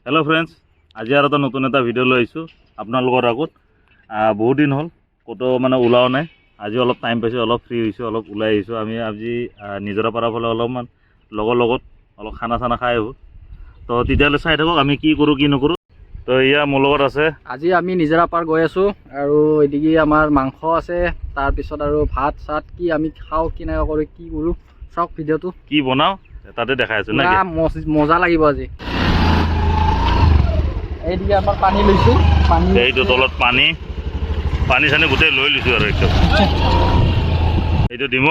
Hello friends, आज और এটা নতুন এটা ভিডিও লৈ আইছো আপোনালোকৰ আগত। বহুত দিন হ'ল কতো মানে ওলাও নাই। আজি অলপ টাইম পাইছো, অলপ ফ্ৰী হৈছো, অলপ ওলাই আহিছো। আমি আজি নিজৰা পাৰা ফালে অলপমান লগৰ লগত অলপ খানা চানা খাই আহো। তো তেতিয়ালৈ চাই থাকক আমি কি কৰো কি নকৰো। তো ইয়া মোৰ লগত আছে। আজি আমি নিজৰা পাৰ গৈ আছো আৰু এদিকে আমাৰ মাংস আছে, তাৰ পিছত আৰু ভাত চাত কি আমি খাও কি নাই কৰো কি কৰো সব ভিডিওটো কি বনাও তাতে দেখাই আছো না। মজা লাগিব আজি। এইদিকে আমাৰ পানী লৈছো, পানী এইটো তলত পানী পানী চানি গোটেই লৈ লৈছো আৰু একদম। এইটো দিম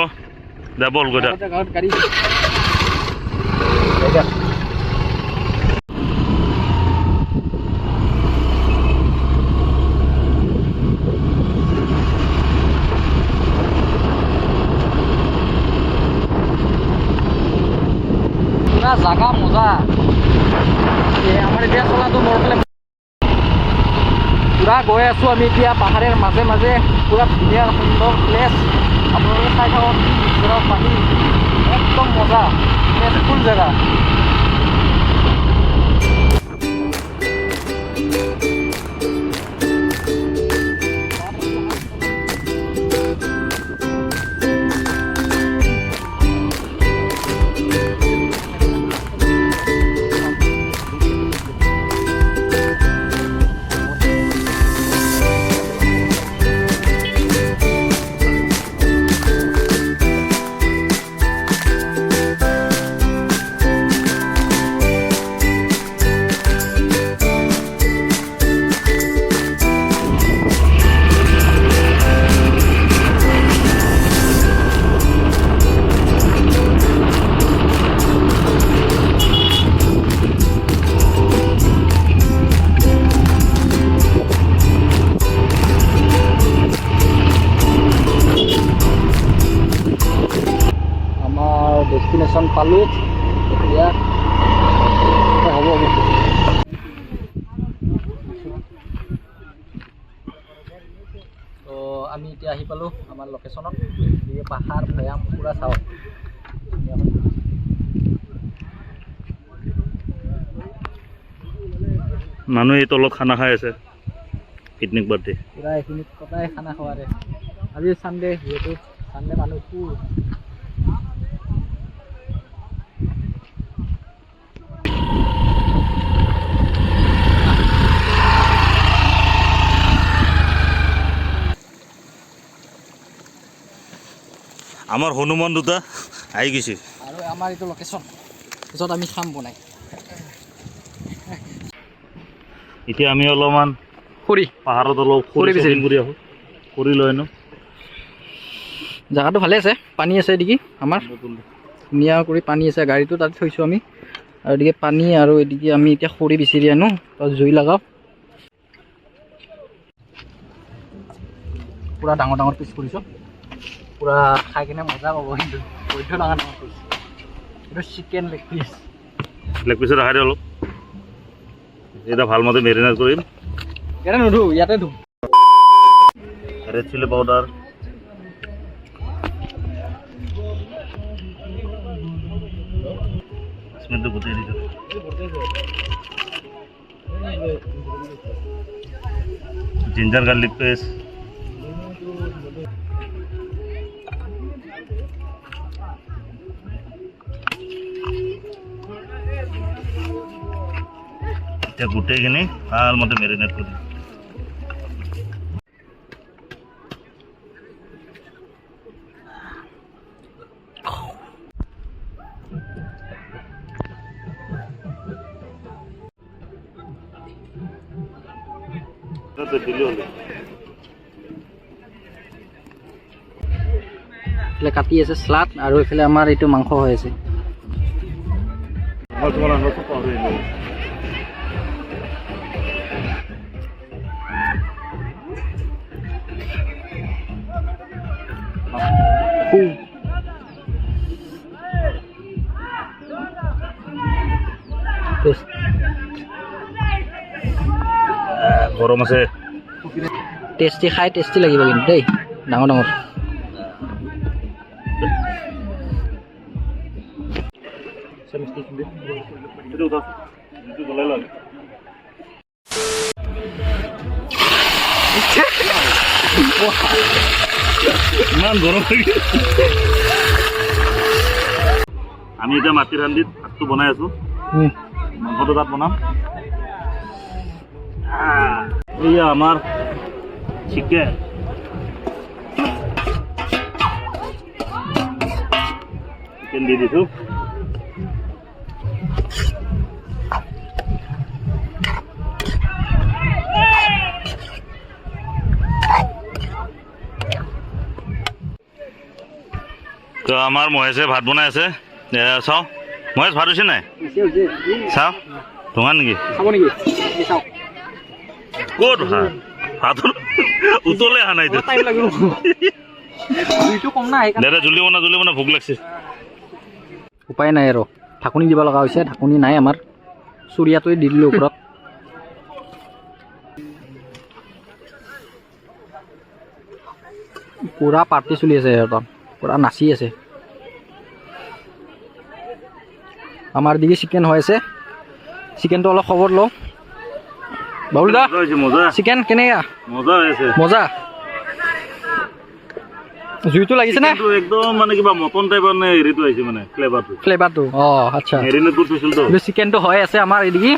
দে বল গৈ থাক। গাড়ী পুৰা জাগা মজা। আমাৰ এতিয়া চলাটো মোৰ ফালে পুৰা গৈ আছো আমি এতিয়া পাহাৰৰ মাজে মাজে, পুৰা ধুনীয়া সুন্দৰ প্লেচ। আপোনালোকে চাই থাকক নিজৰা পানী একদম মজা, প্লেচফুল জেগা। ডেষ্টিনেশ্যন পালো এতিয়া হ'ব তো আমি এতিয়া আহি পালো আমাৰ লোকেশ্যনত। পাহাৰ ভৈয়াম পুৰা চাওক। মানুহ এই তলত খানা খাই আছে, পিকনিক পাৰ্টি পুৰা এইখিনিত কটাই খানা খোৱাৰে। আজি চানডে, যিহেতু চানডে মানুহ ফুল। আমাৰ হনুমান দুটা আহি গৈছে আৰু আমাৰ এইটো লোকেশ্যন, পিছত আমি খাম বনাই। এতিয়া আমি অলপমান পাহাৰত অলপ খৰি কৰি আহো, খৰি লৈ আনো। জেগাটো ভালে আছে, পানী আছে এদিকে আমাৰ ধুনীয়া কৰি পানী আছে। গাড়ীটো তাতে থৈছোঁ আমি, আৰু এদিকে পানী, আৰু এদিকে আমি এতিয়া খৰি বিচাৰি আনো, তাত জুই লগাওঁ। পুৰা ডাঙৰ ডাঙৰ পিচ কৰিছোঁ, পুৰা খাই কিনে মজা পাব। কিন্তু বৈধ ডাঙৰ ডাঙৰ পিচ, এইটো চিকেন লেগ পিচ। লেগ পিছত ৰাখাই দিওঁ অলপ, এটা ভালমতে মেৰিনেট কৰিম। ইয়াতে নুধু, ইয়াতে ধুম। ৰেড চিলি পাউডাৰ, স্মেলটো গোটেই দিছোঁ। জিঞ্জাৰ গাৰ্লিক পেষ্ট, এতিয়া গোটেইখিনি ভালমতে মেৰিনেট কৰিম। এইফালে কাটি আছে স্লাট, আৰু এইফালে আমাৰ এইটো মাংস হৈ আছে। গৰম আছে, টেষ্টি খাই টেষ্টি লাগিব কিন্তু দেই, ডাঙৰ ডাঙৰ। Itu udah jalai lagi. ইমান গৰম লাগি আমি এতিয়া মাটিৰ হান্দিত ভাতটো বনাই আছো মাংসটো তাত বনাম এইয়া আমাৰ চিকেন দি দিছো তো আমাৰ মহেশে ভাত বনাই আছে চাওঁ মহেশ ভাত হৈছে নাই চাওঁ তোমাৰ নেকি খাব নেকি চাওক ক'ত ভাতৰ উতলে অহা নাই টাইম লাগিব দুইটো কম না দাদা জলদি বনা ভোক লাগছে উপায় নাই আৰু ঢাকনি দিব লগা হৈছে ঢাকনি নাই আমাৰ চুৰিয়াটোৱে দি দিলোঁ ওপৰত পুৰা পাৰ্টি চলি আছে সিহঁতৰ পুৰা নাচি আছে আমাৰ দিকে চিকেন হৈ আছে চিকেনটো অলপ খবৰ লওঁ বাবুল দা মজা চিকেন কেনেকা মজা হৈ আছে মজা জুইটো লাগিছে না একদম মানে কিবা মটন টাইপৰ নে হেৰিটো আহিছে মানে ফ্লেভাৰটো আচ্ছা মেৰিনেট কৰি থৈছিল তো চিকেনটো হৈ আছে আমাৰ এদিকে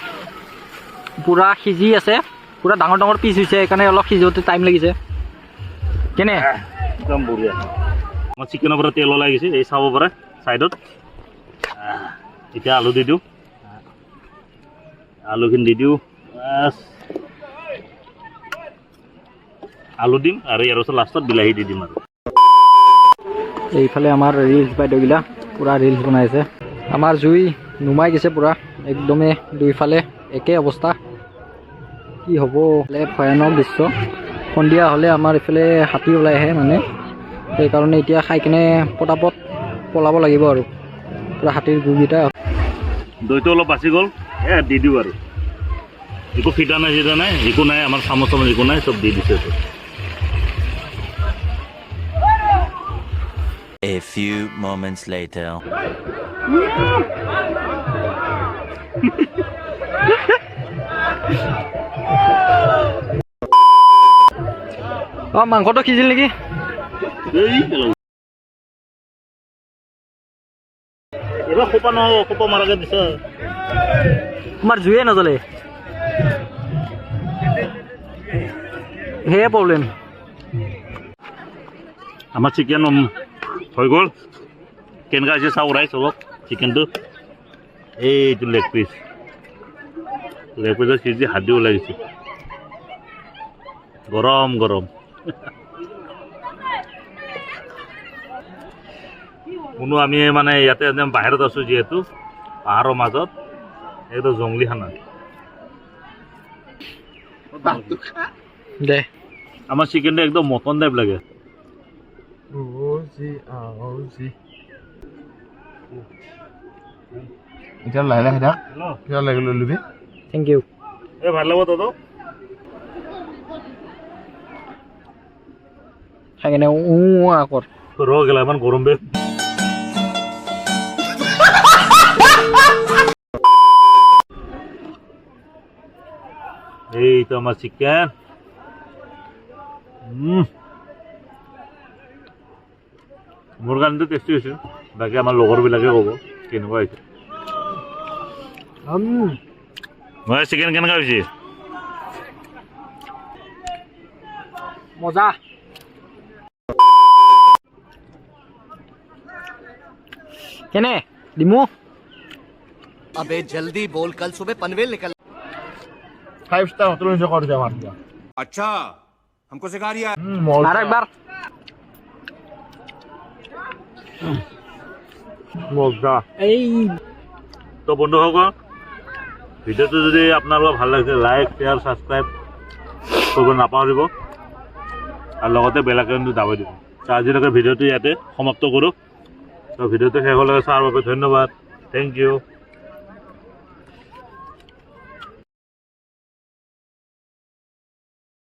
পুৰা সিজি আছে পুৰা ডাঙৰ ডাঙৰ পিচ হৈছে সেইকাৰণে অলপ সিজোতে টাইম লাগিছে কেনে একদম বঢ়িয়া আমাৰ চিকেনৰ পৰা তেল ওলাই গৈছে এই চাব পাৰে চাইডত এতিয়া আলু দি দিওঁ আলুখিনি দি দিওঁ আলু দিম আৰু ইয়াৰ পিছত লাষ্টত বিলাহী দি দিম আৰু এইফালে আমাৰ ৰিলছ বাইদেউগিলা পুৰা ৰিলছ বনাইছে আমাৰ জুই নুমাই গৈছে পুৰা একদমে দুইফালে একে অৱস্থা কি হ'ব ভয়ানক দৃশ্য সন্ধিয়া হ'লে আমাৰ এইফালে হাতী ওলাই আহে মানে সেইকাৰণে এতিয়া খাই কিনে পটাপট পলাব লাগিব আৰু পুৰা হাতীৰ গুকেইটা দৈটো অলপ বাচি গ'ল দি দিওঁ আৰু একো ফিটা নাই চিটা নাই একো নাই আমাৰ চামচ চামচ একো নাই চব দি দিছে A few moments later. মাংসটো সিজিল নেকি এবাৰ খোপা নহয় খোপা মাৰাকে দিছে আমাৰ জুয়ে নজ্বলে সেয়ে প্ৰব্লেম আমাৰ চিকেন হৈ গ'ল কেনেকুৱা হৈছে চাওঁ ৰাইচ অলপ চিকেনটো এইটো লেগ পিছত সিজি হাত ওলাই গৈছে গৰম গৰম কোনো আমি মানে ইয়াতে বাহিৰত আছোঁ যিহেতু পাহাৰৰ মাজত একদম জংলী খানা দে আমাৰ চিকেনটো একদম মটন টাইপ লাগে এতিয়া লাহে লাহে থাক কিয় লাগি লৈ ল'বি থেংক ইউ এই ভাল লাগিব তহঁতক খাই কিনে আগত ৰ গেলা ইমান গৰম বে এইটো আমাৰ চিকেন মোৰ কাৰণেতো টেষ্টি হৈছে বাকী আমাৰ লগৰবিলাকে ক'ব কেনেকুৱা হৈছে মই চিকেন কেনেকুৱা হৈছে মজা কেনে ডিমু अबे जल्दी बोल कल सुबह पनवेल निकल 5 স্টার হোটেল নিচে করে যা মারবা अच्छा हमको सिखा रिया আর একবার মজা এই তো বন্ধুসকল ভিডিঅ'টো যদি আপোনালোকৰ ভাল লাগিছে লাইক শ্বেয়াৰ ছাবস্ক্ৰাইব কৰিব নাপাহৰিব আৰু লগতে বেল আইকনটো দাবাই দিব আজিলৈকে ভিডিঅ'টো ইয়াতে সমাপ্ত কৰোঁ তো ভিডিঅ'টো শেষ হ'লে চোৱাৰ বাবে ধন্যবাদ থেংক ইউ